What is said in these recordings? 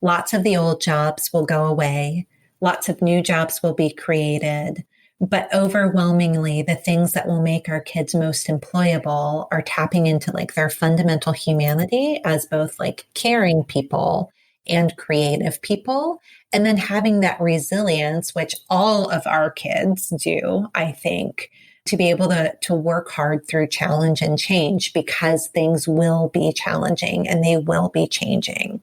lots of the old jobs will go away. Lots of new jobs will be created. But overwhelmingly, the things that will make our kids most employable are tapping into like their fundamental humanity as both like caring people and creative people. And then having that resilience, which all of our kids do, I think, to be able to work hard through challenge and change, because things will be challenging and they will be changing.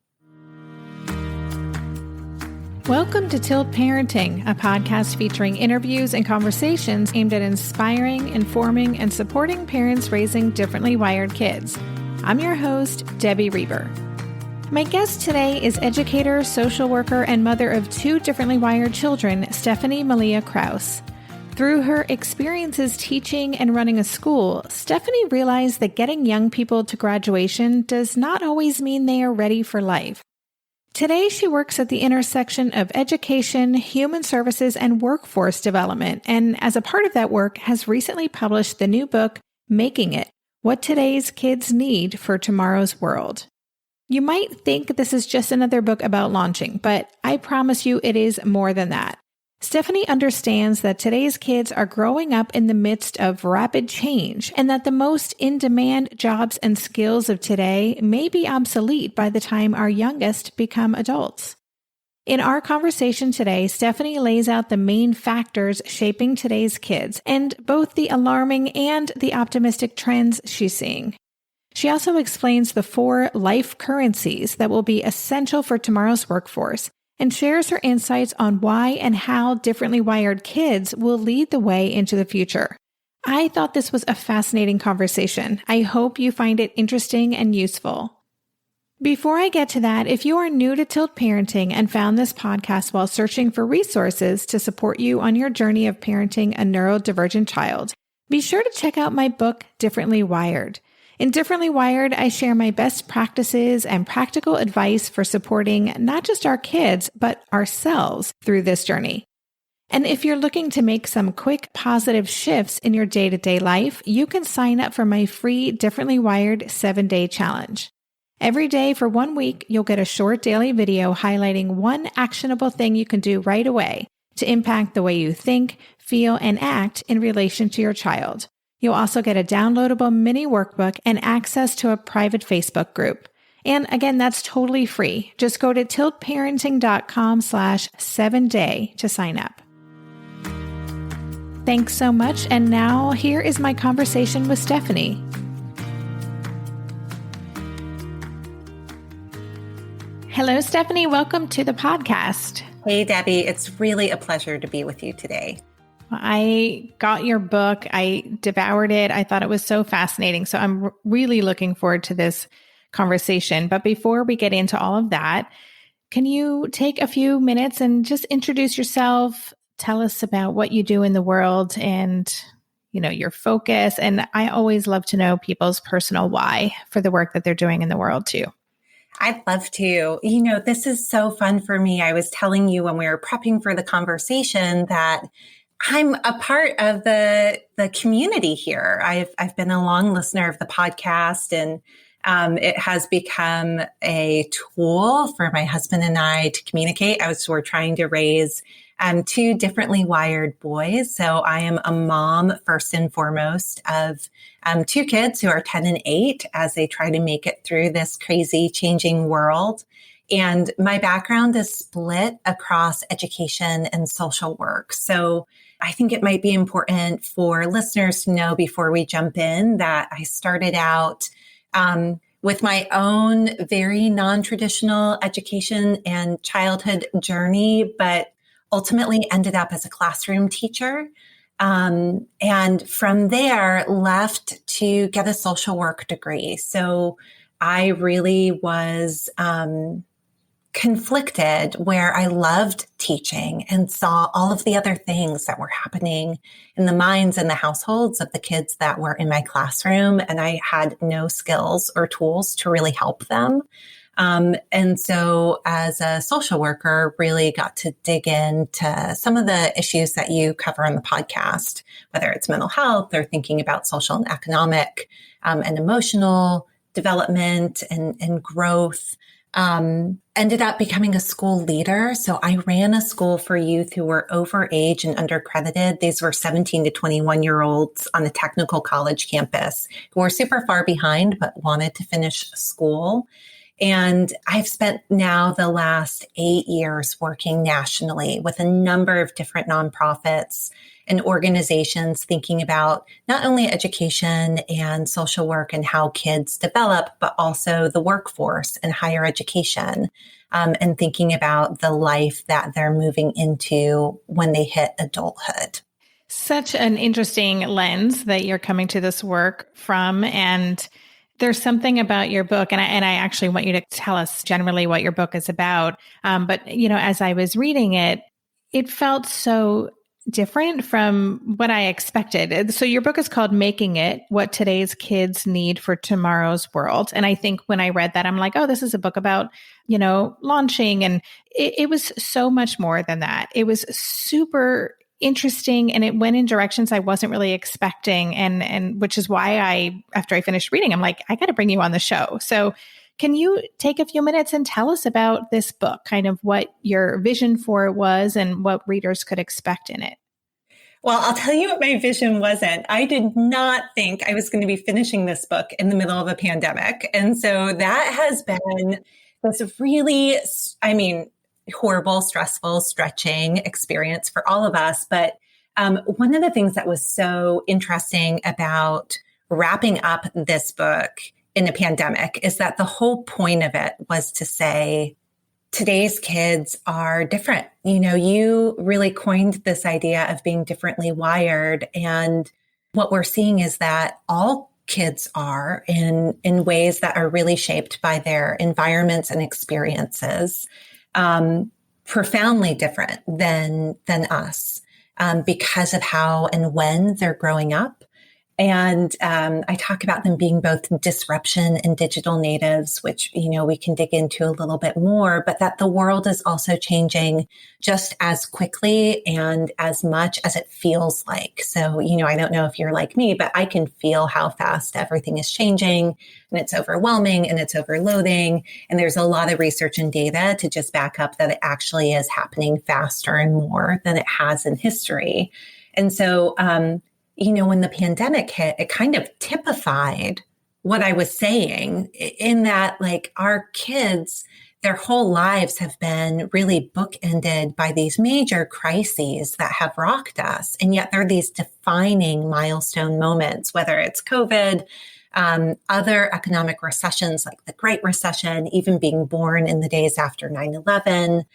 Welcome to Tilt Parenting, a podcast featuring interviews and conversations aimed at inspiring, informing, and supporting parents raising differently wired kids. I'm your host, Debbie Reber. My guest today is educator, social worker, and mother of two differently wired children, Stephanie Malia Krauss. Through her experiences teaching and running a school, Stephanie realized that getting young people to graduation does not always mean they are ready for life. Today, she works at the intersection of education, human services, and workforce development, and as a part of that work, has recently published the new book, Making It: What Today's Kids Need for Tomorrow's World. You might think this is just another book about launching, but I promise you it is more than that. Stephanie understands that today's kids are growing up in the midst of rapid change and that the most in-demand jobs and skills of today may be obsolete by the time our youngest become adults. In our conversation today, Stephanie lays out the main factors shaping today's kids and both the alarming and the optimistic trends she's seeing. She also explains the 4 life currencies that will be essential for tomorrow's workforce, and shares her insights on why and how differently wired kids will lead the way into the future. I thought this was a fascinating conversation. I hope you find it interesting and useful. Before I get to that, if you are new to Tilt Parenting and found this podcast while searching for resources to support you on your journey of parenting a neurodivergent child, be sure to check out my book, Differently Wired. In Differently Wired, I share my best practices and practical advice for supporting not just our kids, but ourselves through this journey. And if you're looking to make some quick positive shifts in your day-to-day life, you can sign up for my free Differently Wired 7-day challenge. Every day for 1 week, you'll get a short daily video highlighting one actionable thing you can do right away to impact the way you think, feel, and act in relation to your child. You'll also get a downloadable mini workbook and access to a private Facebook group. And again, that's totally free. Just go to tiltparenting.com/7day to sign up. Thanks so much. And now here is my conversation with Stephanie. Hello, Stephanie. Welcome to the podcast. Hey, Debbie. It's really a pleasure to be with you today. I got your book. I devoured it. I thought it was so fascinating. So I'm really looking forward to this conversation. But before we get into all of that, can you take a few minutes and just introduce yourself? Tell us about what you do in the world and, your focus. And I always love to know people's personal why for the work that they're doing in the world too. I'd love to. This is so fun for me. I was telling you when we were prepping for the conversation that I'm a part of the community here. I've been a long listener of the podcast, and it has become a tool for my husband and I to communicate. We're trying to raise 2 differently wired boys. So I am a mom first and foremost of 2 kids who are 10 and 8 as they try to make it through this crazy changing world. And my background is split across education and social work. So I think it might be important for listeners to know before we jump in that I started out with my own very non-traditional education and childhood journey, but ultimately ended up as a classroom teacher. And from there left to get a social work degree. So I really was conflicted where I loved teaching and saw all of the other things that were happening in the minds and the households of the kids that were in my classroom. And I had no skills or tools to really help them. And so as a social worker, really got to dig into some of the issues that you cover on the podcast, whether it's mental health or thinking about social and economic and emotional development and growth. Ended up becoming a school leader. So I ran a school for youth who were over age and undercredited. These were 17 to 21-year-olds on a technical college campus who were super far behind, but wanted to finish school. And I've spent now the last 8 years working nationally with a number of different nonprofits and organizations thinking about not only education and social work and how kids develop, but also the workforce and higher education, and thinking about the life that they're moving into when they hit adulthood. Such an interesting lens that you're coming to this work from. And there's something about your book, and I actually want you to tell us generally what your book is about. But, as I was reading it, it felt so different from what I expected. So your book is called Making It, What Today's Kids Need for Tomorrow's World. And I think when I read that, I'm like, oh, this is a book about, launching. And it was so much more than that. It was super interesting, and it went in directions I wasn't really expecting. And which is why after I finished reading, I'm like, I got to bring you on the show. So can you take a few minutes and tell us about this book, kind of what your vision for it was and what readers could expect in it? Well, I'll tell you what my vision wasn't. I did not think I was going to be finishing this book in the middle of a pandemic. And so that has been this really, horrible, stressful, stretching experience for all of us. But one of the things that was so interesting about wrapping up this book in a pandemic is that the whole point of it was to say, today's kids are different. You really coined this idea of being differently wired. And what we're seeing is that all kids are in ways that are really shaped by their environments and experiences, profoundly different than us, because of how and when they're growing up. And I talk about them being both disruption and digital natives, which, we can dig into a little bit more, but that the world is also changing just as quickly and as much as it feels like. So, I don't know if you're like me, but I can feel how fast everything is changing, and it's overwhelming and it's overloading. And there's a lot of research and data to just back up that it actually is happening faster and more than it has in history. And so, when the pandemic hit, it kind of typified what I was saying in that, our kids, their whole lives have been really bookended by these major crises that have rocked us. And yet they're these defining milestone moments, whether it's COVID, other economic recessions like the Great Recession, even being born in the days after 9/11,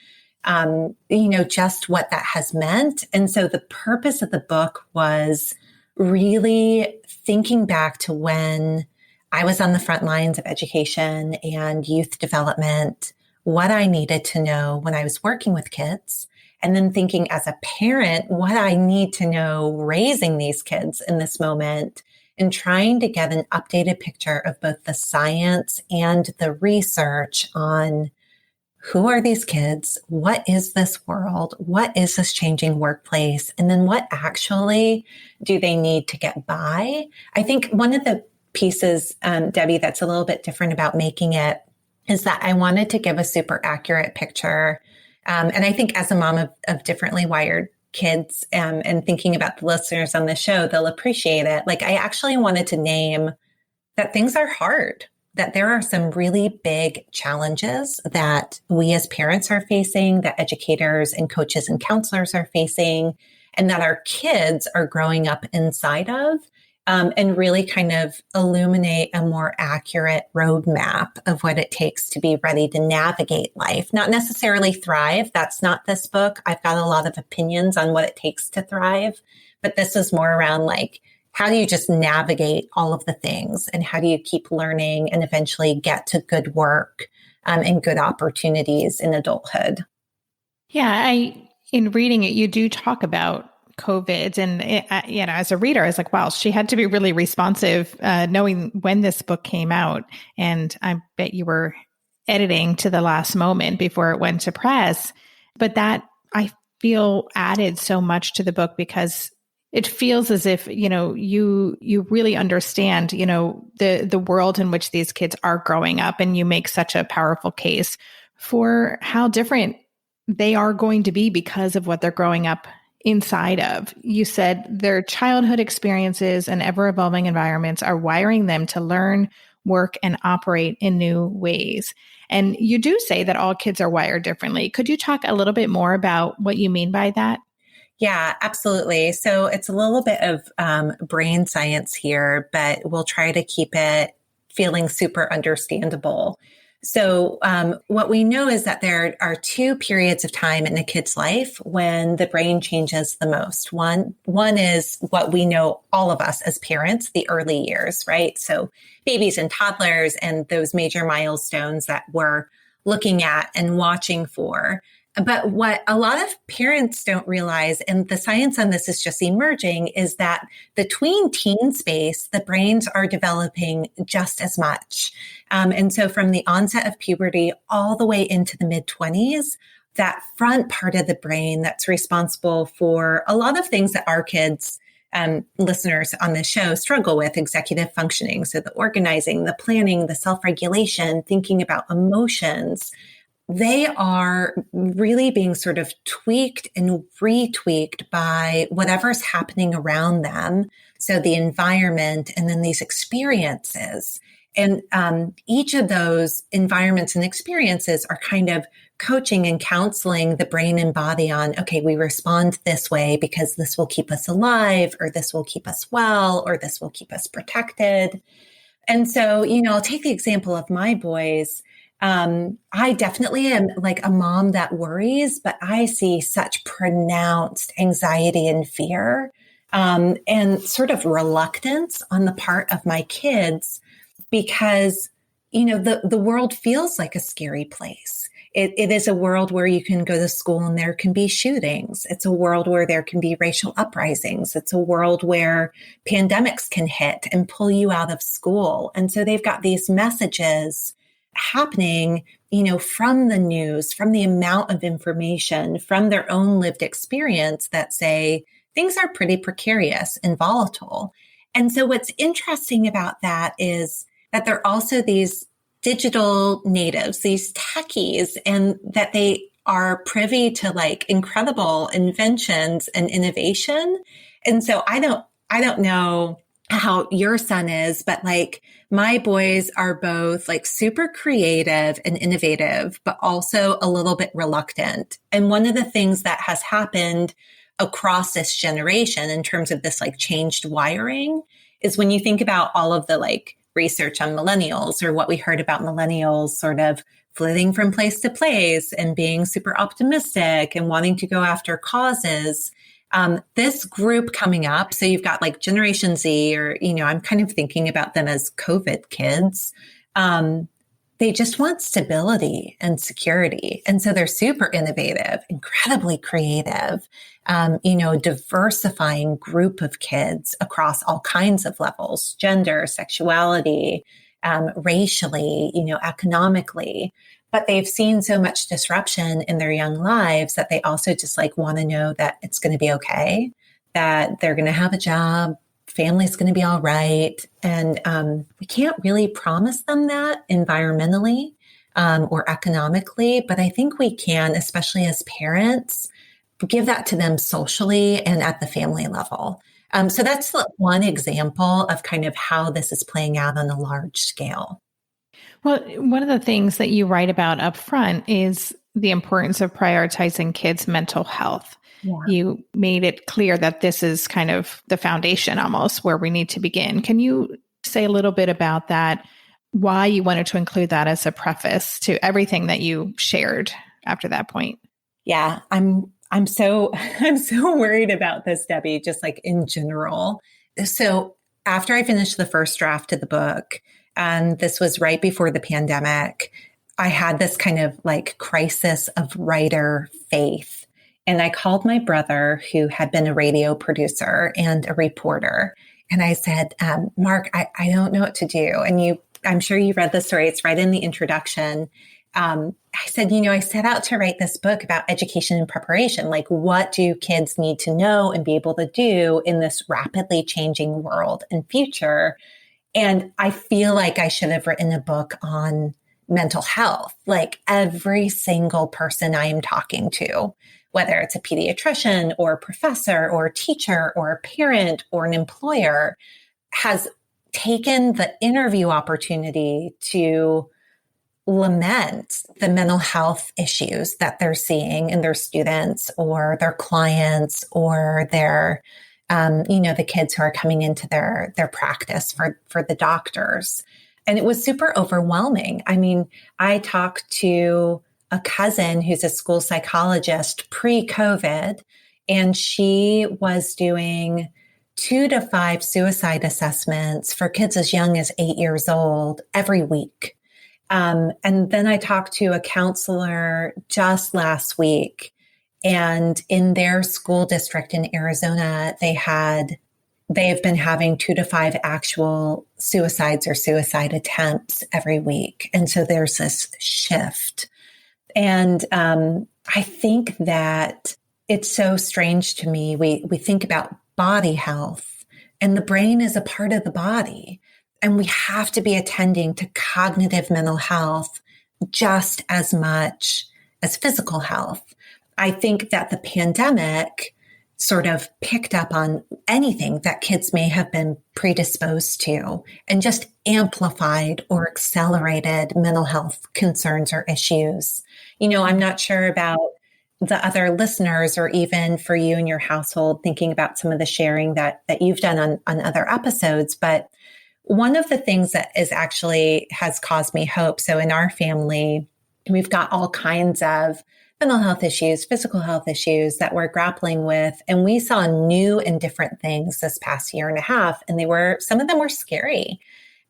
just what that has meant. And so the purpose of the book was really thinking back to when I was on the front lines of education and youth development, what I needed to know when I was working with kids, and then thinking as a parent, what I need to know raising these kids in this moment, and trying to get an updated picture of both the science and the research on who are these kids? What is this world? What is this changing workplace? And then what actually do they need to get by? I think one of the pieces, Debbie, that's a little bit different about Making It is that I wanted to give a super accurate picture. And I think as a mom of differently wired kids, and thinking about the listeners on the show, they'll appreciate it. I actually wanted to name that things are hard, that there are some really big challenges that we as parents are facing, that educators and coaches and counselors are facing, and that our kids are growing up inside of, and really kind of illuminate a more accurate roadmap of what it takes to be ready to navigate life, not necessarily thrive. That's not this book. I've got a lot of opinions on what it takes to thrive, but this is more around how do you just navigate all of the things, and how do you keep learning and eventually get to good work and good opportunities in adulthood? Yeah, in reading it, you do talk about COVID, and as a reader, I was like, wow, she had to be really responsive, knowing when this book came out, and I bet you were editing to the last moment before it went to press. But that I feel added so much to the book, because it feels as if, you really understand, the world in which these kids are growing up, and you make such a powerful case for how different they are going to be because of what they're growing up inside of. You said their childhood experiences and ever-evolving environments are wiring them to learn, work, and operate in new ways. And you do say that all kids are wired differently. Could you talk a little bit more about what you mean by that? Yeah, absolutely. So it's a little bit of brain science here, but we'll try to keep it feeling super understandable. So what we know is that there are two periods of time in a kid's life when the brain changes the most. One is what we know, all of us as parents, the early years, right? So babies and toddlers and those major milestones that we're looking at and watching for. But what a lot of parents don't realize, and the science on this is just emerging, is that the tween teen space, the brains are developing just as much. And so from the onset of puberty all the way into the mid-20s, that front part of the brain that's responsible for a lot of things that our kids, listeners on this show, struggle with: executive functioning. So the organizing, the planning, the self-regulation, thinking about emotions, they are really being sort of tweaked and retweaked by whatever's happening around them. So the environment and then these experiences. And each of those environments and experiences are kind of coaching and counseling the brain and body on, okay, we respond this way because this will keep us alive, or this will keep us well, or this will keep us protected. And so, I'll take the example of my boys. I definitely am like a mom that worries, but I see such pronounced anxiety and fear, and sort of reluctance on the part of my kids because, the world feels like a scary place. It is a world where you can go to school and there can be shootings. It's a world where there can be racial uprisings. It's a world where pandemics can hit and pull you out of school. And so they've got these messages happening, from the news, from the amount of information, from their own lived experience that say things are pretty precarious and volatile. And so what's interesting about that is that they're also these digital natives, these techies, and that they are privy to like incredible inventions and innovation. And so I don't know how your son is, but like my boys are both like super creative and innovative, but also a little bit reluctant. And one of the things that has happened across this generation in terms of this like changed wiring is when you think about all of the like research on millennials, or what we heard about millennials sort of flitting from place to place and being super optimistic and wanting to go after causes. This group coming up, so you've got like Generation Z, or, I'm kind of thinking about them as COVID kids. They just want stability and security. And so they're super innovative, incredibly creative, diversifying group of kids across all kinds of levels: gender, sexuality, racially, economically. But they've seen so much disruption in their young lives that they also just like want to know that it's going to be okay, that they're going to have a job, family's going to be all right. And we can't really promise them that environmentally or economically, but I think we can, especially as parents, give that to them socially and at the family level. So that's one example of kind of how this is playing out on a large scale. Well, one of the things that you write about up front is the importance of prioritizing kids' mental health. Yeah. You made it clear that this is kind of the foundation almost where we need to begin. Can you say a little bit about that, why you wanted to include that as a preface to everything that you shared after that point? Yeah, I'm so worried about this, Debbie, just like in general. So after I finished the first draft of the book, and this was right before the pandemic, I had this kind of like crisis of writer faith. And I called my brother, who had been a radio producer and a reporter. And I said, Mark, I don't know what to do. And I'm sure you read the story. It's right in the introduction. I said, I set out to write this book about education and preparation. Like, what do kids need to know and be able to do in this rapidly changing world and future? And I feel like I should have written a book on mental health. Like, every single person I am talking to, whether it's a pediatrician or a professor or a teacher or a parent or an employer, has taken the interview opportunity to lament the mental health issues that they're seeing in their students or their clients or their, the kids who are coming into their practice for the doctors. And it was super overwhelming. I mean, I talked to a cousin who's a school psychologist pre-COVID, and she was doing 2 to 5 suicide assessments for kids as young as 8 years old every week. And then I talked to a counselor just last week, and in their school district in Arizona, they've been having 2 to 5 actual suicides or suicide attempts every week. And so there's this shift. And I think that it's so strange to me. We think about body health, and the brain is a part of the body. And we have to be attending to cognitive mental health just as much as physical health. I think that the pandemic sort of picked up on anything that kids may have been predisposed to and just amplified or accelerated mental health concerns or issues. I'm not sure about the other listeners or even for you and your household, thinking about some of the sharing that you've done on other episodes, but one of the things that has caused me hope. So in our family, we've got all kinds of mental health issues, physical health issues that we're grappling with. And we saw new and different things this past year and a half. And some of them were scary.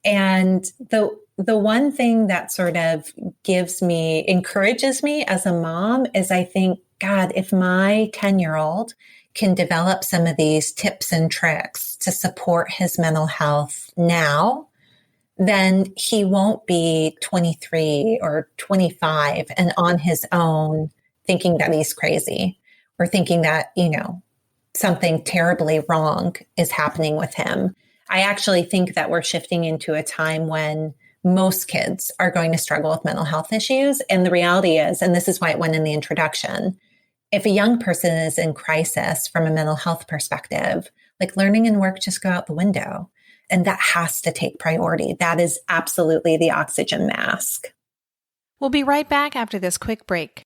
And the one thing that sort of encourages me as a mom is, I think, God, if my 10-year-old can develop some of these tips and tricks to support his mental health now, then he won't be 23 or 25 and on his own thinking that he's crazy or thinking that, something terribly wrong is happening with him. I actually think that we're shifting into a time when most kids are going to struggle with mental health issues. And the reality is, and this is why it went in the introduction, if a young person is in crisis from a mental health perspective, like, learning and work just go out the window. And that has to take priority. That is absolutely the oxygen mask. We'll be right back after this quick break.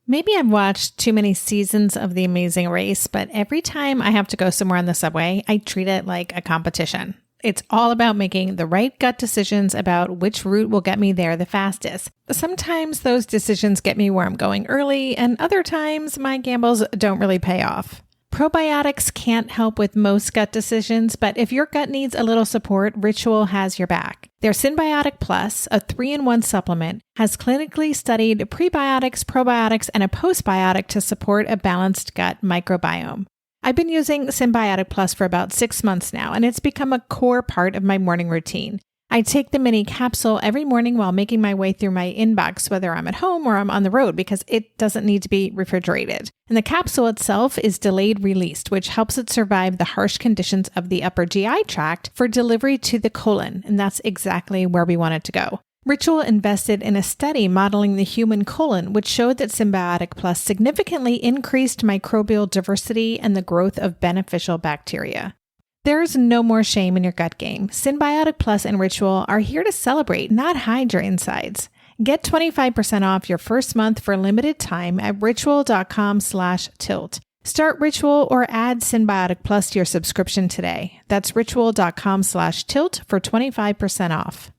Maybe I've watched too many seasons of The Amazing Race, but every time I have to go somewhere on the subway, I treat it like a competition. It's all about making the right gut decisions about which route will get me there the fastest. Sometimes those decisions get me where I'm going early, and other times my gambles don't really pay off. Probiotics can't help with most gut decisions, but if your gut needs a little support, Ritual has your back. Their Synbiotic Plus, a 3-in-1 supplement, has clinically studied prebiotics, probiotics, and a postbiotic to support a balanced gut microbiome. I've been using Synbiotic Plus for about 6 months now, and it's become a core part of my morning routine. I take the mini capsule every morning while making my way through my inbox, whether I'm at home or I'm on the road, because it doesn't need to be refrigerated. And the capsule itself is delayed released, which helps it survive the harsh conditions of the upper GI tract for delivery to the colon, and that's exactly where we want it to go. Ritual invested in a study modeling the human colon, which showed that Synbiotic Plus significantly increased microbial diversity and the growth of beneficial bacteria. There's no more shame in your gut game. Synbiotic Plus and Ritual are here to celebrate, not hide your insides. Get 25% off your first month for a limited time at ritual.com/tilt. Start Ritual or add Synbiotic Plus to your subscription today. That's ritual.com/tilt for 25% off.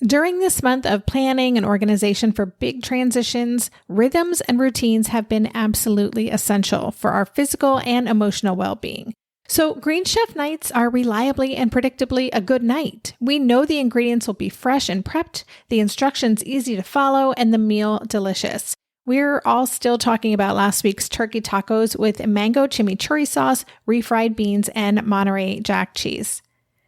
During this month of planning and organization for big transitions, rhythms and routines have been absolutely essential for our physical and emotional well-being. So Green Chef nights are reliably and predictably a good night. We know the ingredients will be fresh and prepped, the instructions easy to follow, and the meal delicious. We're all still talking about last week's turkey tacos with mango chimichurri sauce, refried beans, and Monterey Jack cheese.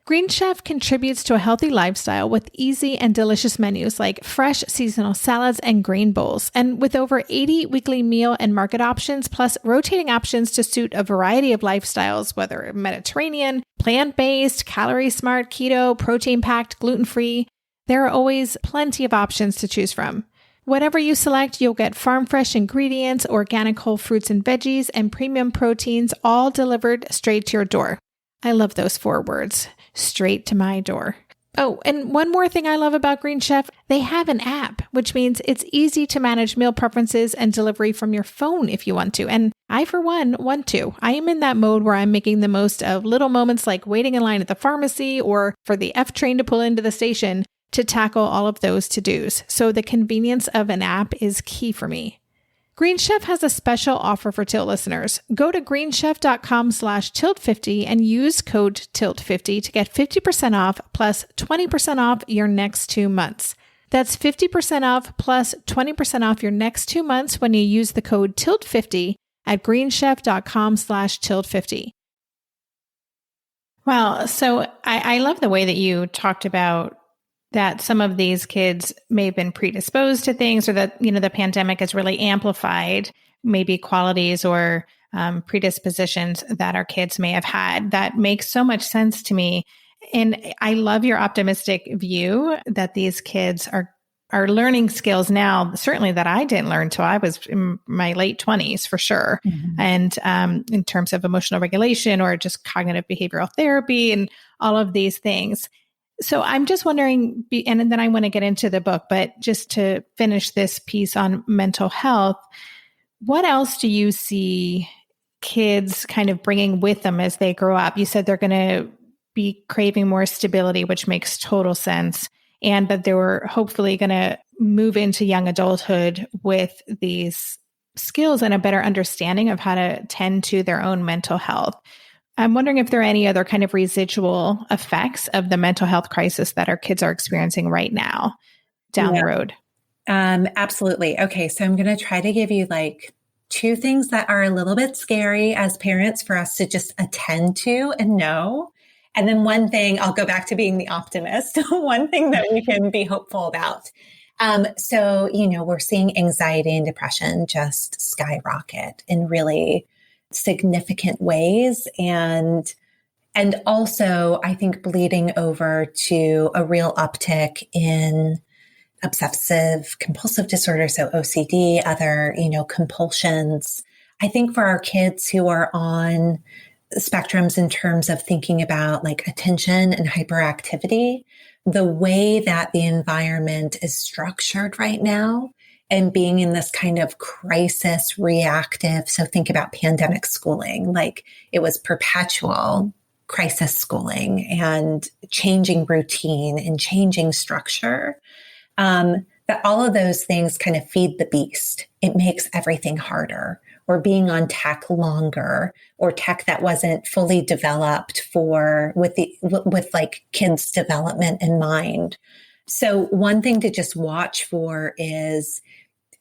Green Chef contributes to a healthy lifestyle with easy and delicious menus like fresh seasonal salads and grain bowls. And with over 80 weekly meal and market options, plus rotating options to suit a variety of lifestyles, whether Mediterranean, plant-based, calorie-smart, keto, protein-packed, gluten-free, there are always plenty of options to choose from. Whatever you select, you'll get farm-fresh ingredients, organic whole fruits and veggies, and premium proteins, all delivered straight to your door. I love those 4 words. Straight to my door. Oh, and one more thing I love about Green Chef, they have an app, which means it's easy to manage meal preferences and delivery from your phone if you want to. And I, for one, want to. I am in that mode where I'm making the most of little moments like waiting in line at the pharmacy or for the F train to pull into the station to tackle all of those to-dos. So the convenience of an app is key for me. Green Chef has a special offer for Tilt listeners. Go to greenchef.com/tilt50 and use code TILT50 to get 50% off plus 20% off your next 2 months. That's 50% off plus 20% off your next 2 months when you use the code TILT50 at greenchef.com/tilt50. Wow. So I love the way that you talked about that some of these kids may have been predisposed to things, or that, the pandemic has really amplified maybe qualities or predispositions that our kids may have had. That makes so much sense to me. And I love your optimistic view that these kids are learning skills now, certainly that I didn't learn till I was in my late 20s for sure. Mm-hmm. And in terms of emotional regulation or just cognitive behavioral therapy and all of these things. So I'm just wondering, and then I want to get into the book, but just to finish this piece on mental health, what else do you see kids kind of bringing with them as they grow up? You said they're going to be craving more stability, which makes total sense, and that they were hopefully going to move into young adulthood with these skills and a better understanding of how to tend to their own mental health. I'm wondering if there are any other kind of residual effects of the mental health crisis that our kids are experiencing right now down the road. Absolutely. Okay. So I'm going to try to give you 2 things that are a little bit scary as parents for us to just attend to and know. And then one thing, I'll go back to being the optimist, one thing that we can be hopeful about. So, we're seeing anxiety and depression just skyrocket in really significant ways. And also, I think bleeding over to a real uptick in obsessive compulsive disorder. So OCD, other, compulsions. I think for our kids who are on spectrums in terms of thinking about attention and hyperactivity, the way that the environment is structured right now and being in this kind of crisis reactive. So think about pandemic schooling, it was perpetual crisis schooling and changing routine and changing structure. That all of those things kind of feed the beast. It makes everything harder, or being on tech longer, or tech that wasn't fully developed with kids' development in mind. So one thing to just watch for is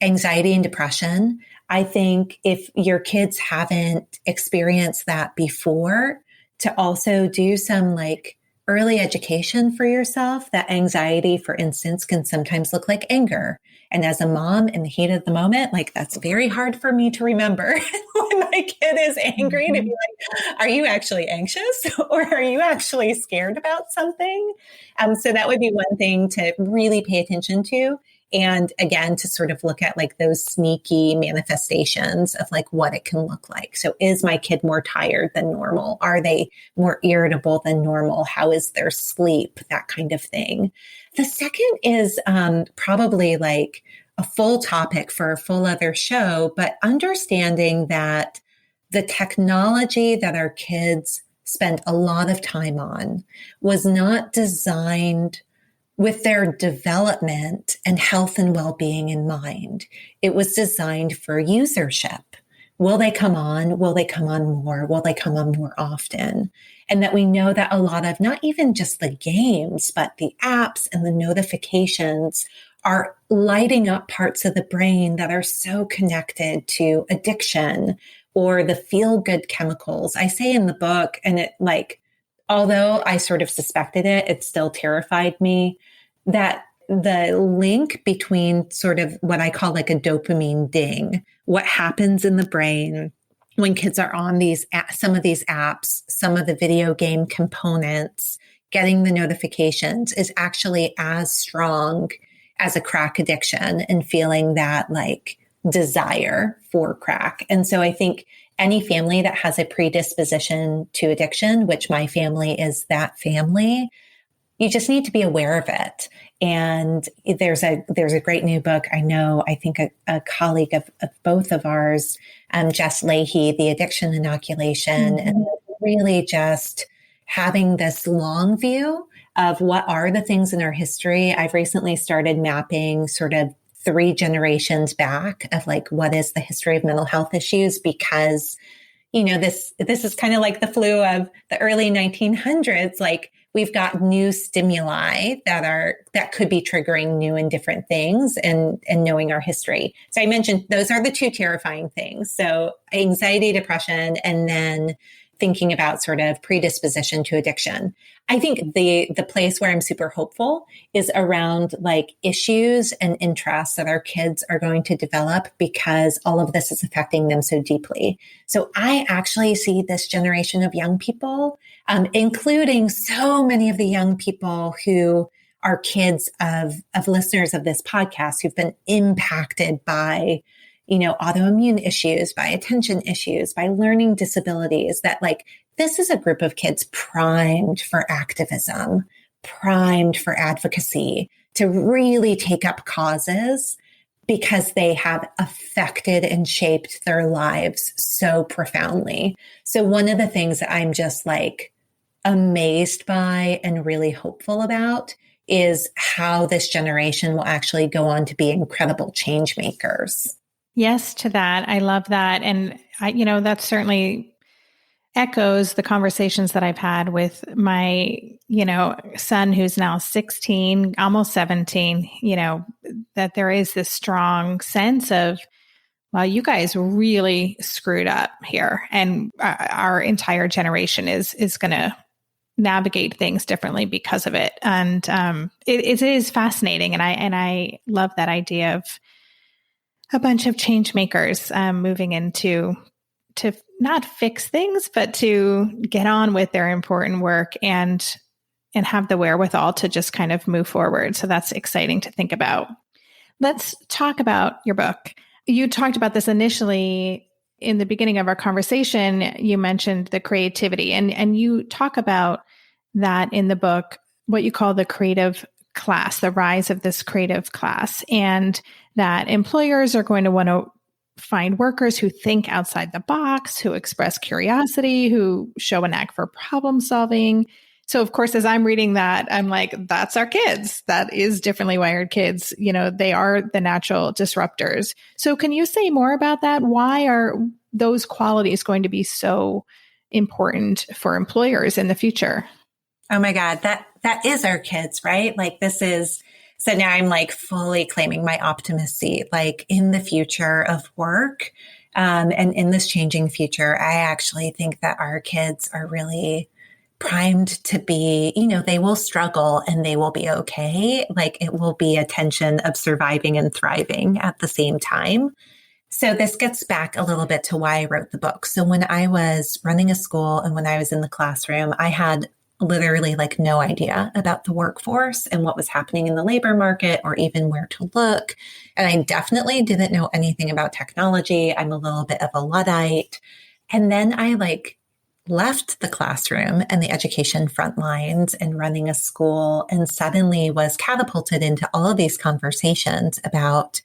anxiety and depression. I think if your kids haven't experienced that before, to also do some early education for yourself. That anxiety, for instance, can sometimes look like anger. And as a mom in the heat of the moment, that's very hard for me to remember when my kid is angry, to be are you actually anxious or are you actually scared about something? So that would be one thing to really pay attention to. And again, to sort of look at those sneaky manifestations of what it can look like. So is my kid more tired than normal? Are they more irritable than normal? How is their sleep? That kind of thing. The second is probably a full topic for a full other show, but understanding that the technology that our kids spend a lot of time on was not designed with their development and health and well-being in mind. It was designed for usership. Will they come on? Will they come on more? Will they come on more often? And that we know that a lot of, not even just the games, but the apps and the notifications are lighting up parts of the brain that are so connected to addiction or the feel-good chemicals. I say in the book, and it although I sort of suspected it, it still terrified me that the link between sort of what I call like a dopamine ding, what happens in the brain when kids are on some of these apps, some of the video game components, getting the notifications is actually as strong as a crack addiction and feeling that like desire for crack. And so I think any family that has a predisposition to addiction, which my family is that family, you just need to be aware of it. And there's a great new book. I think a colleague of both of ours, Jess Leahy, The Addiction Inoculation, and really just having this long view of what are the things in our history. I've recently started mapping sort of 3 generations back of like, what is the history of mental health issues? Because, this is kind of like the flu of the early 1900s. Like, we've got new stimuli that could be triggering new and different things and knowing our history. So I mentioned those are the 2 terrifying things. So anxiety, depression, and then thinking about sort of predisposition to addiction. I think the place where I'm super hopeful is around like issues and interests that our kids are going to develop because all of this is affecting them so deeply. So I actually see this generation of young people, including so many of the young people who are kids of listeners of this podcast who've been impacted by autoimmune issues, by attention issues, by learning disabilities, that like this is a group of kids primed for activism, primed for advocacy, to really take up causes because they have affected and shaped their lives so profoundly. So one of the things that I'm just like amazed by and really hopeful about is how this generation will actually go on to be incredible change makers. Yes, to that. I love that. And that certainly echoes the conversations that I've had with my, son who's now 16, almost 17, that there is this strong sense of, well, you guys really screwed up here. And our entire generation is going to navigate things differently because of it. And it is fascinating. And I love that idea of a bunch of change makers moving into to not fix things, but to get on with their important work and have the wherewithal to just kind of move forward. So that's exciting to think about. Let's talk about your book. You talked about this initially in the beginning of our conversation. You mentioned the creativity, and you talk about that in the book, what you call the creative class, the rise of this creative class, and that employers are going to want to find workers who think outside the box, who express curiosity, who show a knack for problem solving. So of course, as I'm reading that, I'm like, that's our kids. That is differently wired kids. They are the natural disruptors. So can you say more about that? Why are those qualities going to be so important for employers in the future? Oh my God, that is our kids, right? Like so now I'm like fully claiming my optimist seat, like in the future of work, and in this changing future, I actually think that our kids are really primed to be, they will struggle and they will be okay. Like it will be a tension of surviving and thriving at the same time. So this gets back a little bit to why I wrote the book. So when I was running a school and when I was in the classroom, I had literally like no idea about the workforce and what was happening in the labor market or even where to look. And I definitely didn't know anything about technology. I'm a little bit of a Luddite. And then I like left the classroom and the education front lines and running a school and suddenly was catapulted into all of these conversations about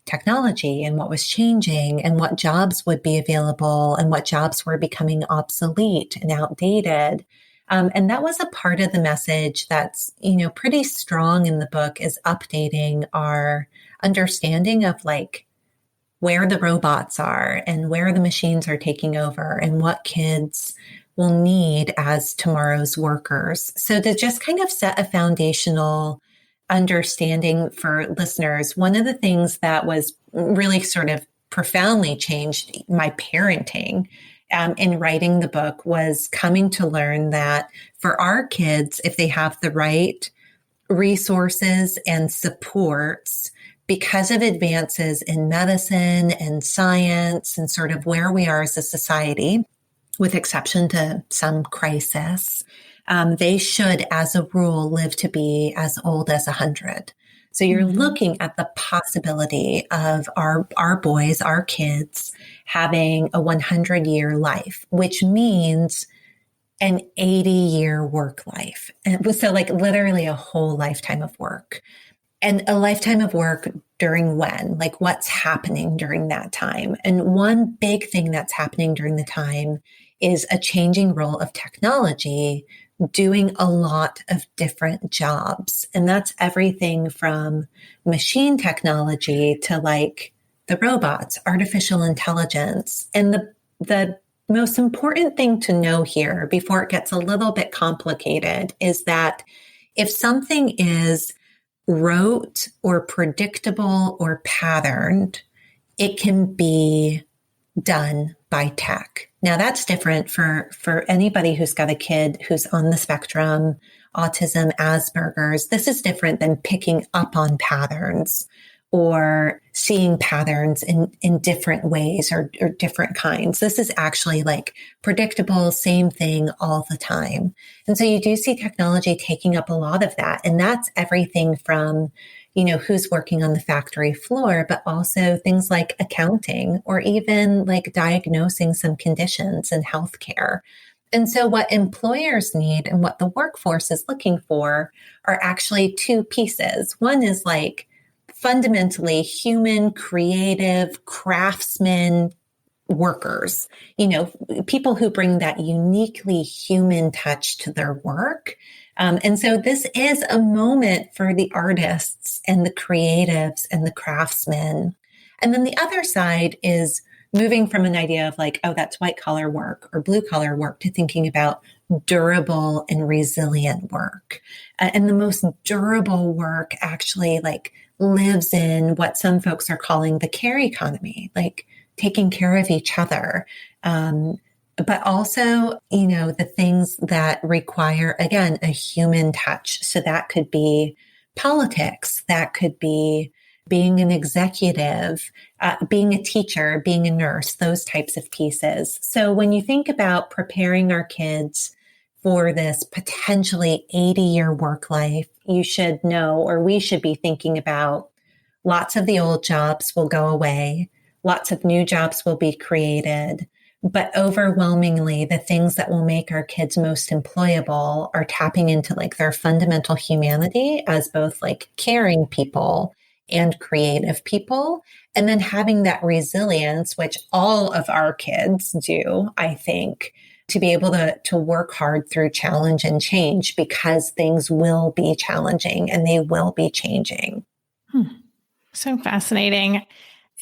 technology and what was changing and what jobs would be available and what jobs were becoming obsolete and outdated. And that was a part of the message that's, pretty strong in the book, is updating our understanding of like where the robots are and where the machines are taking over and what kids will need as tomorrow's workers. So to just kind of set a foundational understanding for listeners, one of the things that was really sort of profoundly changed my parenting in writing the book was coming to learn that for our kids, if they have the right resources and supports, because of advances in medicine and science and sort of where we are as a society, with exception to some crisis, they should, as a rule, live to be as old as 100. So you're looking at the possibility of our boys, our kids, having a 100-year life, which means an 80-year work life. And so like literally a whole lifetime of work. And a lifetime of work during when? Like what's happening during that time? And one big thing that's happening during the time is a changing role of technology doing a lot of different jobs. And that's everything from machine technology to like the robots, artificial intelligence. And the most important thing to know here before it gets a little bit complicated is that if something is rote or predictable or patterned, it can be done by tech. Now that's different for anybody who's got a kid who's on the spectrum, autism, Asperger's. This is different than picking up on patterns or seeing patterns in different ways or different kinds. This is actually like predictable, same thing all the time. And so you do see technology taking up a lot of that. And that's everything from, who's working on the factory floor, but also things like accounting or even like diagnosing some conditions in healthcare. And so what employers need and what the workforce is looking for are actually two pieces. One is like fundamentally human, creative, craftsmen, workers, people who bring that uniquely human touch to their work. And so this is a moment for the artists and the creatives and the craftsmen. And then the other side is moving from an idea of like, oh, that's white collar work or blue collar work to thinking about durable and resilient work. And the most durable work actually like lives in what some folks are calling the care economy, like taking care of each other. But also, the things that require, again, a human touch. So that could be politics, that could be being an executive, being a teacher, being a nurse, those types of pieces. So when you think about preparing our kids for this potentially 80-year work life, you should know, or we should be thinking about lots of the old jobs will go away. Lots of new jobs will be created. But overwhelmingly, the things that will make our kids most employable are tapping into like their fundamental humanity as both like caring people and creative people. And then having that resilience, which all of our kids do, I think, to be able to work hard through challenge and change because things will be challenging and they will be changing. So fascinating.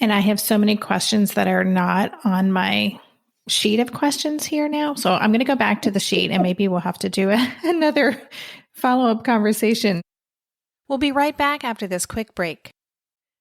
And I have so many questions that are not on my sheet of questions here now. So I'm going to go back to the sheet and maybe we'll have to do another follow-up conversation. We'll be right back after this quick break.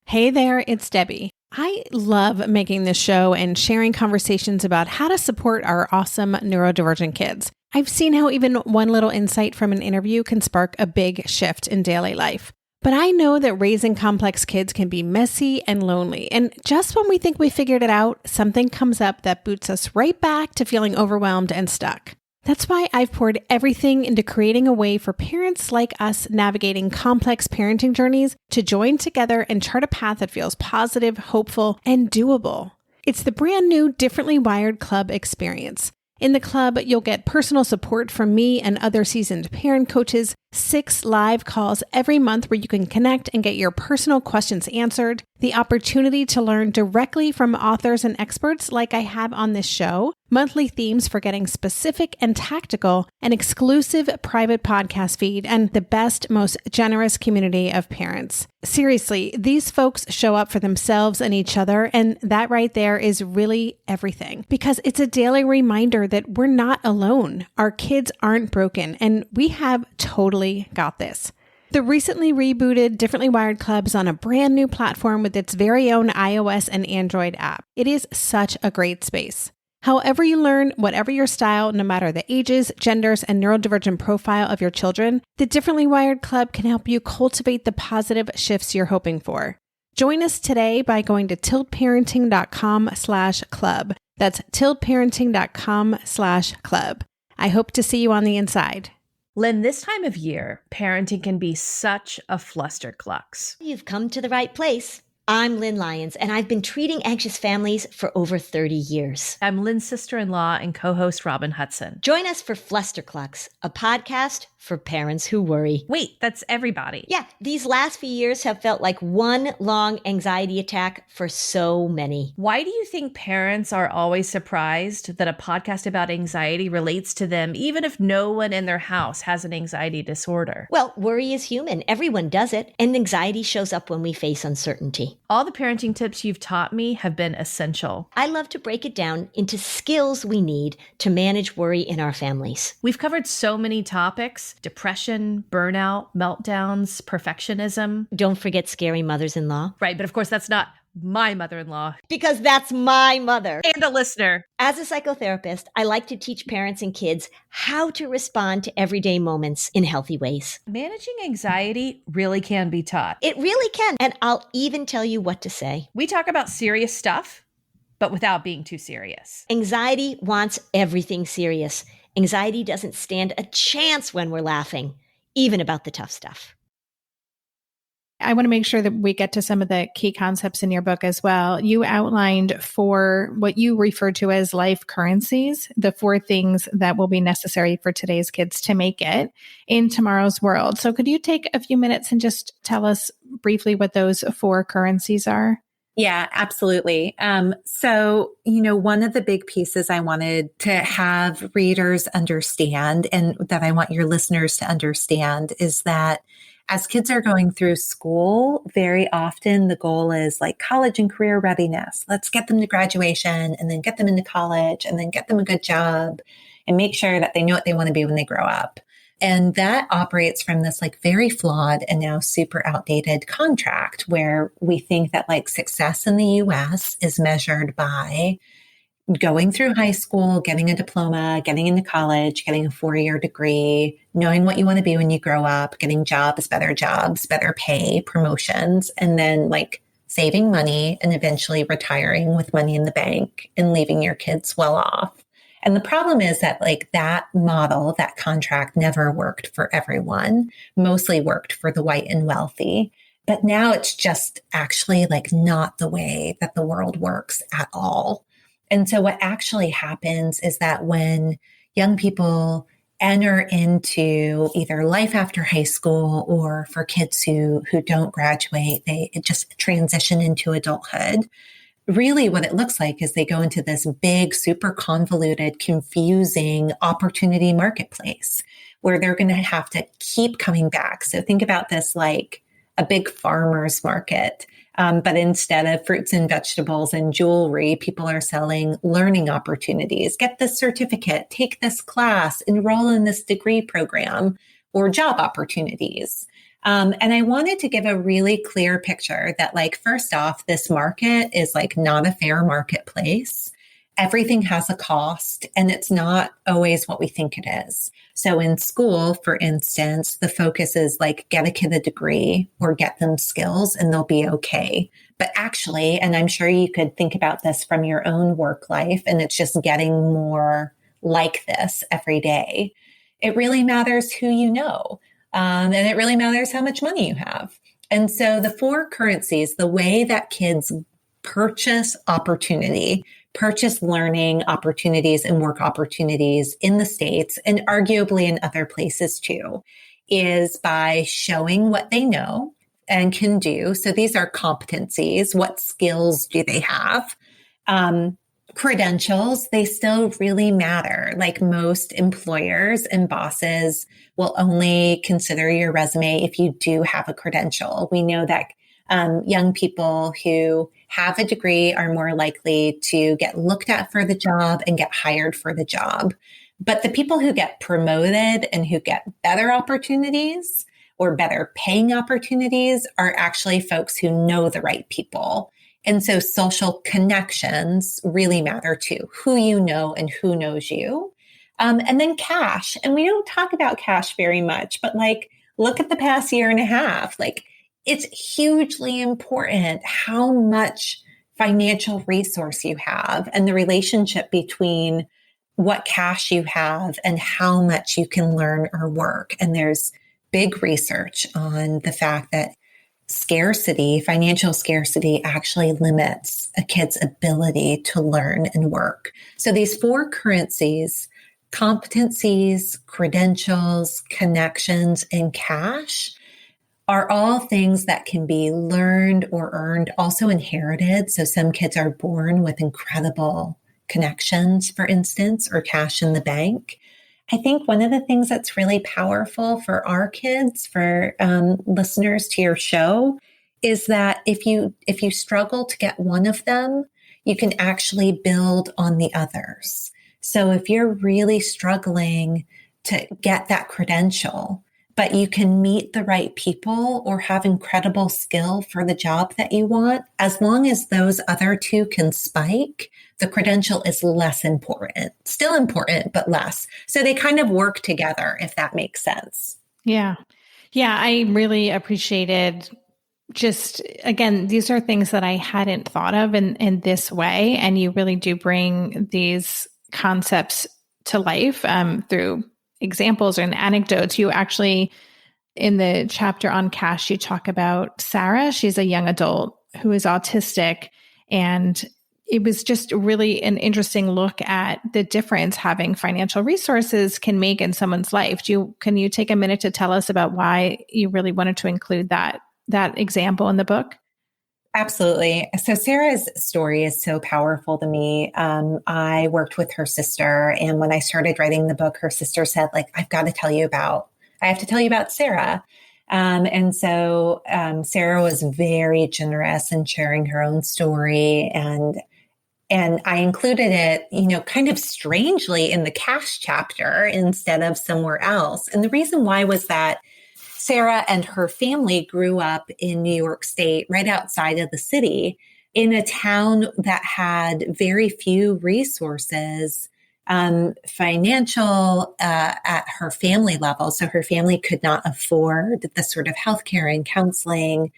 Hey there, it's Debbie. I love making this show and sharing conversations about how to support our awesome neurodivergent kids. I've seen how even one little insight from an interview can spark a big shift in daily life. But I know that raising complex kids can be messy and lonely. And just when we think we figured it out, something comes up that boots us right back to feeling overwhelmed and stuck. That's why I've poured everything into creating a way for parents like us navigating complex parenting journeys to join together and chart a path that feels positive, hopeful, and doable. It's the brand new Differently Wired Club experience. In the club, you'll get personal support from me and other seasoned parent coaches, 6 live calls every month where you can connect and get your personal questions answered, the opportunity to learn directly from authors and experts like I have on this show, monthly themes for getting specific and tactical, an exclusive private podcast feed, and the best, most generous community of parents. Seriously, these folks show up for themselves and each other, and that right there is really everything. Because it's a daily reminder that we're not alone. Our kids aren't broken, and we have totally got this. The recently rebooted Differently Wired Club is on a brand new platform with its very own iOS and Android app. It is such a great space. However you learn, whatever your style, no matter the ages, genders, and neurodivergent profile of your children, the Differently Wired Club can help you cultivate the positive shifts you're hoping for. Join us today by going to tiltparenting.com/club. That's tiltparenting.com/club. I hope to see you on the inside. Lynn, this time of year, parenting can be such a flusterclux. You've come to the right place. I'm Lynn Lyons, and I've been treating anxious families for over 30 years. I'm Lynn's sister-in-law and co-host Robin Hudson. Join us for Flusterclux, a podcast for parents who worry. Wait, that's everybody. Yeah, these last few years have felt like one long anxiety attack for so many. Why do you think parents are always surprised that a podcast about anxiety relates to them, even if no one in their house has an anxiety disorder? Well, worry is human. Everyone does it, and anxiety shows up when we face uncertainty. All the parenting tips you've taught me have been essential. I love to break it down into skills we need to manage worry in our families. We've covered so many topics: depression, burnout, meltdowns, perfectionism. Don't forget scary mothers-in-law. Right, but of course that's not my mother-in-law. Because that's my mother. And a listener. As a psychotherapist, I like to teach parents and kids how to respond to everyday moments in healthy ways. Managing anxiety really can be taught. It really can. And I'll even tell you what to say. We talk about serious stuff, but without being too serious. Anxiety wants everything serious. Anxiety doesn't stand a chance when we're laughing, even about the tough stuff. I want to make sure that we get to some of the key concepts in your book as well. You outlined for what you refer to as life currencies, the 4 things that will be necessary for today's kids to make it in tomorrow's world. So could you take a few minutes and just tell us briefly what those 4 currencies are? Yeah, absolutely. So, one of the big pieces I wanted to have readers understand, and that I want your listeners to understand, is that as kids are going through school, very often the goal is like college and career readiness. Let's get them to graduation and then get them into college and then get them a good job and make sure that they know what they want to be when they grow up. And that operates from this like very flawed and now super outdated contract where we think that like success in the US is measured by going through high school, getting a diploma, getting into college, getting a 4-year degree, knowing what you want to be when you grow up, getting jobs, better pay, promotions, and then like saving money and eventually retiring with money in the bank and leaving your kids well off. And the problem is that like that model, that contract never worked for everyone, mostly worked for the white and wealthy. But now it's just actually like not the way that the world works at all. And so what actually happens is that when young people enter into either life after high school, or for kids who don't graduate, they just transition into adulthood. Really what it looks like is they go into this big, super convoluted, confusing opportunity marketplace where they're going to have to keep coming back. So think about this like a big farmer's market. But instead of fruits and vegetables and jewelry, people are selling learning opportunities. Get this certificate, take this class, enroll in this degree program, or job opportunities. And I wanted to give a really clear picture that like, first off, this market is like not a fair marketplace. Everything has a cost, and it's not always what we think it is. So in school, for instance, the focus is like get a kid a degree or get them skills and they'll be okay. But actually, and I'm sure you could think about this from your own work life, and it's just getting more like this every day. It really matters who you know. And it really matters how much money you have. And so the 4 currencies, the way that kids purchase opportunity, purchase learning opportunities and work opportunities in the States, and arguably in other places too, is by showing what they know and can do. So these are competencies. What skills do they have? Credentials, they still really matter. Like most employers and bosses will only consider your resume if you do have a credential. We know that young people who have a degree are more likely to get looked at for the job and get hired for the job. But the people who get promoted and who get better opportunities or better paying opportunities are actually folks who know the right people And so social connections really matter too, who you know and who knows you. And then cash. And we don't talk about cash very much, but like, look at the past year and a half. Like, it's hugely important how much financial resource you have and the relationship between what cash you have and how much you can learn or work. And there's big research on the fact that financial scarcity actually limits a kid's ability to learn and work. So these 4 currencies, competencies, credentials, connections, and cash, are all things that can be learned or earned, also inherited. So some kids are born with incredible connections, for instance, or cash in the bank. I think one of the things that's really powerful for our kids, for listeners to your show, is that if you struggle to get one of them, you can actually build on the others. So if you're really struggling to get that credential, but you can meet the right people or have incredible skill for the job that you want, as long as those other 2 can spike, the credential is less important. Still important, but less. So they kind of work together, if that makes sense. Yeah. Yeah. I really appreciated just, again, these are things that I hadn't thought of in this way. And you really do bring these concepts to life through examples and anecdotes. You actually, in the chapter on cash, you talk about Sarah. She's a young adult who is autistic, and it was just really an interesting look at the difference having financial resources can make in someone's life. Can you take a minute to tell us about why you really wanted to include that example in the book? Absolutely. So Sarah's story is so powerful to me. I worked with her sister, and when I started writing the book, her sister said, like, I have to tell you about Sarah. And so Sarah was very generous in sharing her own story, and I included it, kind of strangely in the cash chapter instead of somewhere else. And the reason why was that Sarah and her family grew up in New York State, right outside of the city, in a town that had very few resources, financial, at her family level. So her family could not afford the sort of healthcare and counseling,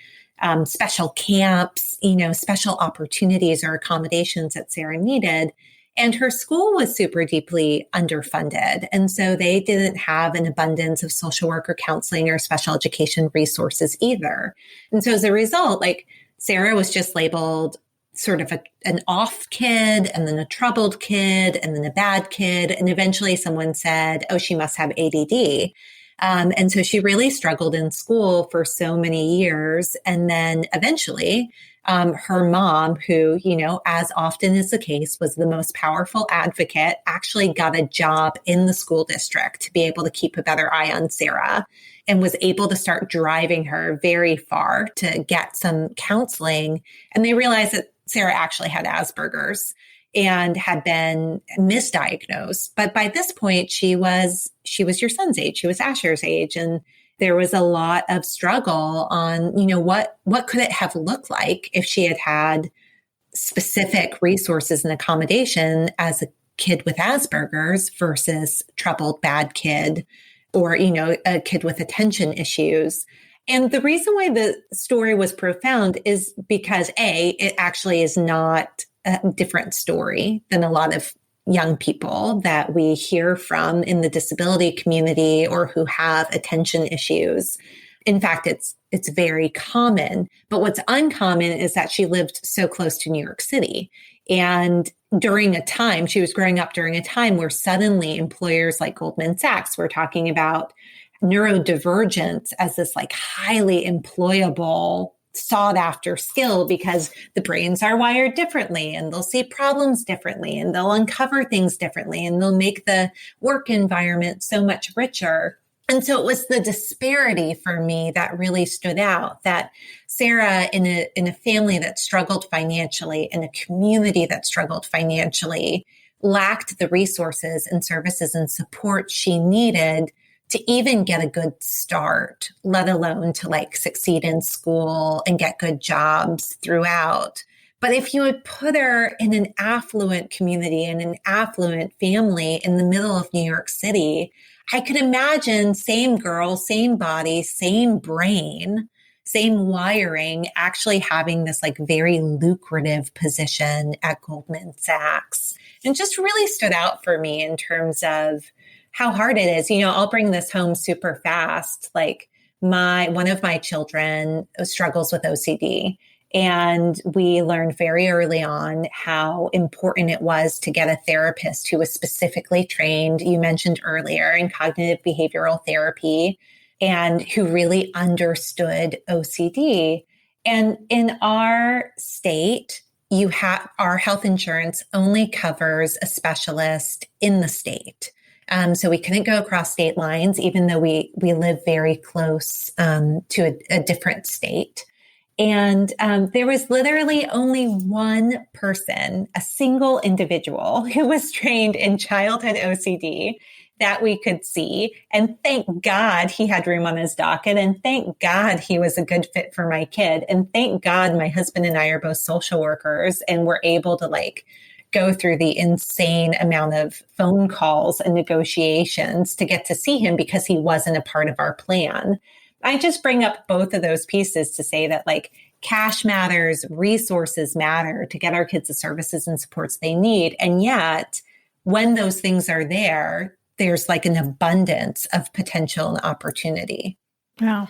special camps, special opportunities or accommodations that Sarah needed. And her school was super deeply underfunded. And so they didn't have an abundance of social work or counseling or special education resources either. And so as a result, like, Sarah was just labeled sort of an off kid, and then a troubled kid, and then a bad kid. And eventually someone said, oh, she must have ADD. And so she really struggled in school for so many years. And then eventually, her mom, who, as often is the case, was the most powerful advocate, actually got a job in the school district to be able to keep a better eye on Sarah, and was able to start driving her very far to get some counseling. And they realized that Sarah actually had Asperger's and had been misdiagnosed. But by this point, she was your son's age. She was Asher's age. And there was a lot of struggle on, what could it have looked like if she had had specific resources and accommodation as a kid with Asperger's versus troubled bad kid, or, a kid with attention issues. And the reason why the story was profound is because it actually is not a different story than a lot of young people that we hear from in the disability community or who have attention issues. In fact, it's very common. But what's uncommon is that she lived so close to New York City. And she was growing up during a time where suddenly employers like Goldman Sachs were talking about neurodivergent as this like highly employable, sought after skill, because the brains are wired differently, and they'll see problems differently, and they'll uncover things differently, and they'll make the work environment so much richer. And so it was the disparity for me that really stood out, that Sarah, in a family that struggled financially, in a community that struggled financially, lacked the resources and services and support she needed to even get a good start, let alone to like succeed in school and get good jobs throughout. But if you would put her in an affluent community, in an affluent family in the middle of New York City, I could imagine same girl, same body, same brain, same wiring, actually having this like very lucrative position at Goldman Sachs. And just really stood out for me in terms of how hard it is. I'll bring this home super fast. Like one of my children struggles with OCD. And we learned very early on how important it was to get a therapist who was specifically trained, you mentioned earlier, in cognitive behavioral therapy and who really understood OCD. And in our state, our health insurance only covers a specialist in the state. So we couldn't go across state lines, even though we live very close to a different state. And there was literally only one person, a single individual who was trained in childhood OCD that we could see. And thank God he had room on his docket. And thank God he was a good fit for my kid. And thank God my husband and I are both social workers and we're able to go through the insane amount of phone calls and negotiations to get to see him because he wasn't a part of our plan. I just bring up both of those pieces to say that cash matters, resources matter to get our kids the services and supports they need. And yet when those things are there, there's an abundance of potential and opportunity. Wow.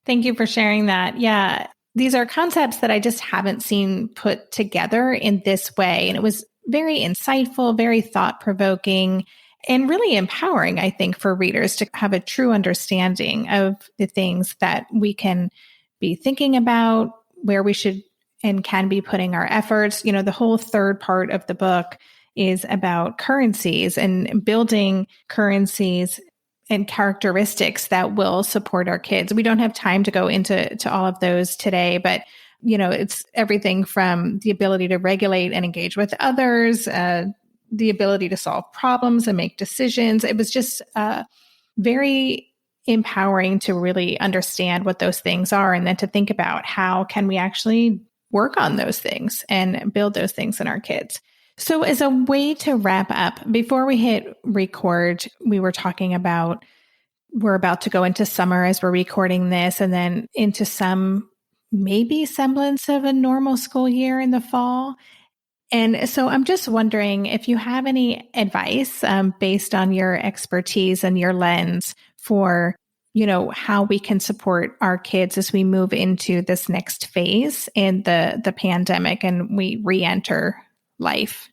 Thank you for sharing that. Yeah. These are concepts that I just haven't seen put together in this way. And it was very insightful, very thought-provoking, and really empowering, I think, for readers to have a true understanding of the things that we can be thinking about, where we should and can be putting our efforts. The whole third part of the book is about currencies and building currencies and characteristics that will support our kids. We don't have time to go into all of those today, but it's everything from the ability to regulate and engage with others, the ability to solve problems and make decisions. It was just very empowering to really understand what those things are and then to think about how can we actually work on those things and build those things in our kids. So as a way to wrap up, before we hit record, we were talking about we're about to go into summer as we're recording this and then into some maybe semblance of a normal school year in the fall. And so I'm just wondering if you have any advice based on your expertise and your lens for, how we can support our kids as we move into this next phase in the pandemic and we re-enter life.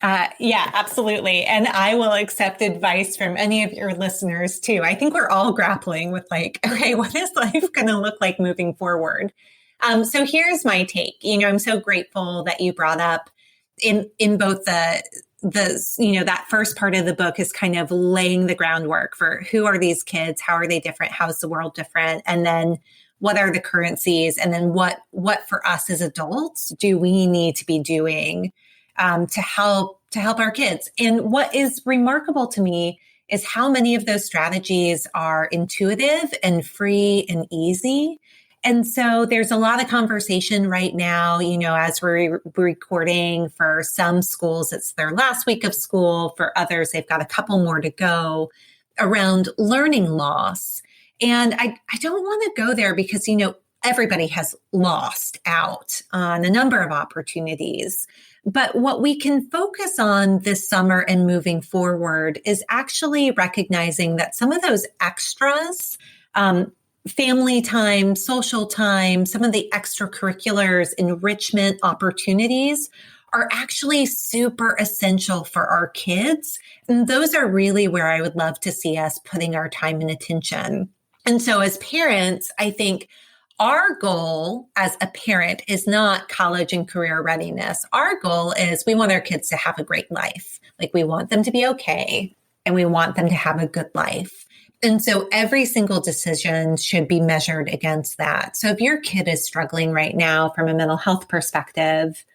Yeah, absolutely. And I will accept advice from any of your listeners too. I think we're all grappling with okay, what is life going to look like moving forward? So here's my take. I'm so grateful that you brought up in both the that first part of the book is kind of laying the groundwork for who are these kids? How are they different? How is the world different? And then what are the currencies? And then what for us as adults do we need to be doing to help our kids? And what is remarkable to me is how many of those strategies are intuitive and free and easy. And so there's a lot of conversation right now, as we're recording. For some schools, it's their last week of school. For others, they've got a couple more to go around learning loss. And I don't want to go there because, everybody has lost out on a number of opportunities. But what we can focus on this summer and moving forward is actually recognizing that some of those extras, family time, social time, some of the extracurriculars, enrichment opportunities are actually super essential for our kids. And those are really where I would love to see us putting our time and attention. And so as parents, I think our goal as a parent is not college and career readiness. Our goal is we want our kids to have a great life. We want them to be okay, and we want them to have a good life. And so every single decision should be measured against that. So if your kid is struggling right now from a mental health perspective,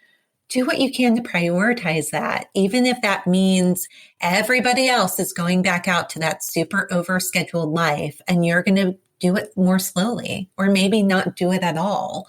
do what you can to prioritize that, even if that means everybody else is going back out to that super overscheduled life and you're going to do it more slowly, or maybe not do it at all.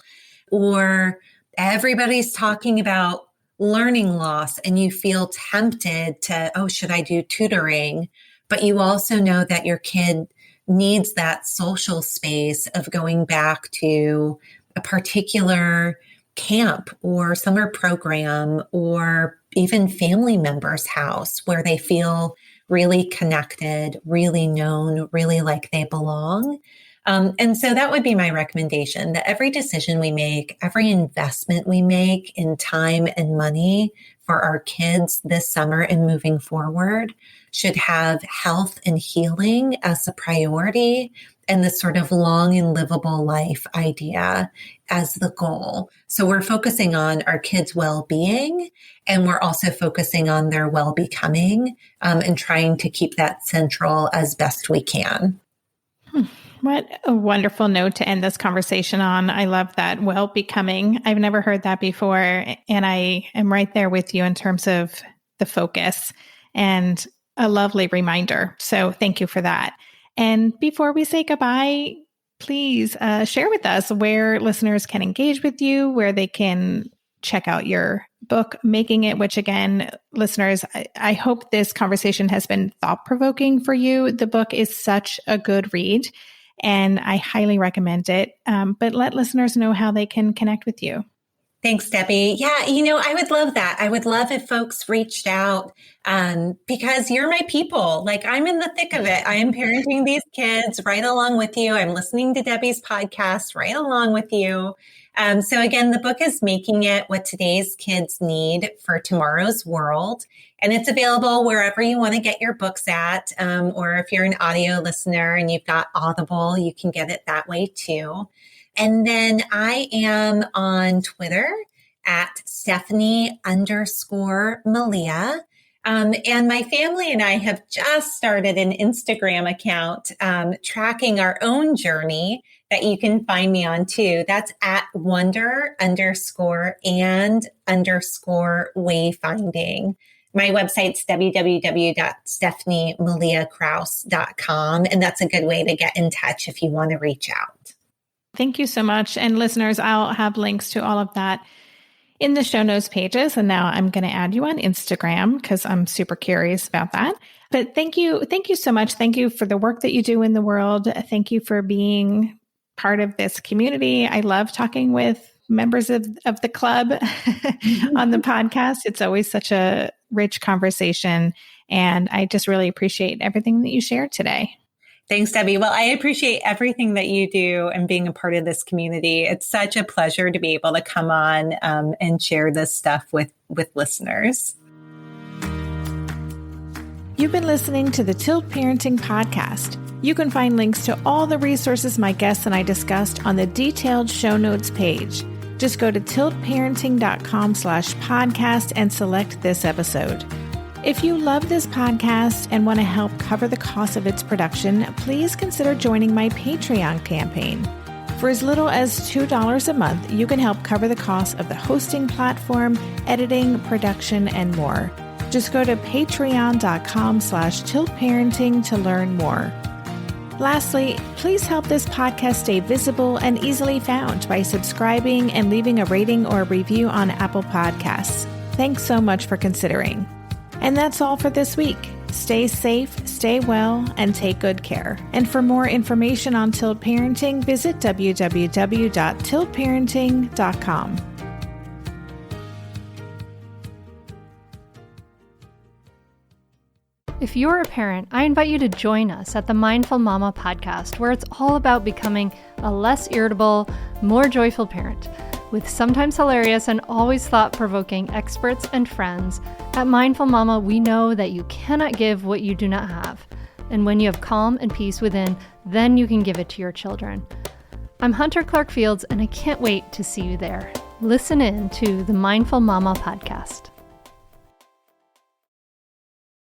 Or everybody's talking about learning loss and you feel tempted to, oh, should I do tutoring? But you also know that your kid needs that social space of going back to a particular camp or summer program or even family member's house where they feel really connected, really known, really like they belong. And so that would be my recommendation, that every decision we make, every investment we make in time and money for our kids this summer and moving forward should have health and healing as a priority and the sort of long and livable life idea as the goal. So we're focusing on our kids' well-being, and we're also focusing on their well-becoming, and trying to keep that central as best we can. What a wonderful note to end this conversation on. I love that, well-becoming. I've never heard that before, and I am right there with you in terms of the focus, and a lovely reminder. So thank you for that. And before we say goodbye, please share with us where listeners can engage with you, where they can check out your book, Making It, which again, listeners, I hope this conversation has been thought-provoking for you. The book is such a good read, and I highly recommend it. But let listeners know how they can connect with you. Thanks, Debbie. Yeah, I would love that. I would love if folks reached out because you're my people. Like, I'm in the thick of it. I am parenting these kids right along with you. I'm listening to Debbie's podcast right along with you. So again, the book is Making It, What Today's Kids Need for Tomorrow's World. And it's available wherever you want to get your books at. Or if you're an audio listener and you've got Audible, you can get it that way too. And then I am on Twitter at Stephanie_Malia. And my family and I have just started an Instagram account tracking our own journey that you can find me on too. That's at wonder_and_wayfinding. My website's www.stephaniemaliakrauss.com. And that's a good way to get in touch if you want to reach out. Thank you so much. And listeners, I'll have links to all of that in the show notes pages. And now I'm going to add you on Instagram because I'm super curious about that. But thank you. Thank you so much. Thank you for the work that you do in the world. Thank you for being part of this community. I love talking with members of the club on the podcast. It's always such a rich conversation. And I just really appreciate everything that you shared today. Thanks, Debbie. Well, I appreciate everything that you do and being a part of this community. It's such a pleasure to be able to come on and share this stuff with listeners. You've been listening to the Tilt Parenting Podcast. You can find links to all the resources my guests and I discussed on the detailed show notes page. Just go to tiltparenting.com/podcast and select this episode. If you love this podcast and want to help cover the cost of its production, please consider joining my Patreon campaign. For as little as $2 a month, you can help cover the cost of the hosting platform, editing, production, and more. Just go to patreon.com/tiltparenting to learn more. Lastly, please help this podcast stay visible and easily found by subscribing and leaving a rating or a review on Apple Podcasts. Thanks so much for considering. And that's all for this week. Stay safe, stay well, and take good care. And for more information on Tilt Parenting, visit www.tiltparenting.com. If you're a parent, I invite you to join us at the Mindful Mama podcast, where it's all about becoming a less irritable, more joyful parent. With sometimes hilarious and always thought-provoking experts and friends, at Mindful Mama, we know that you cannot give what you do not have. And when you have calm and peace within, then you can give it to your children. I'm Hunter Clark-Fields, and I can't wait to see you there. Listen in to the Mindful Mama podcast.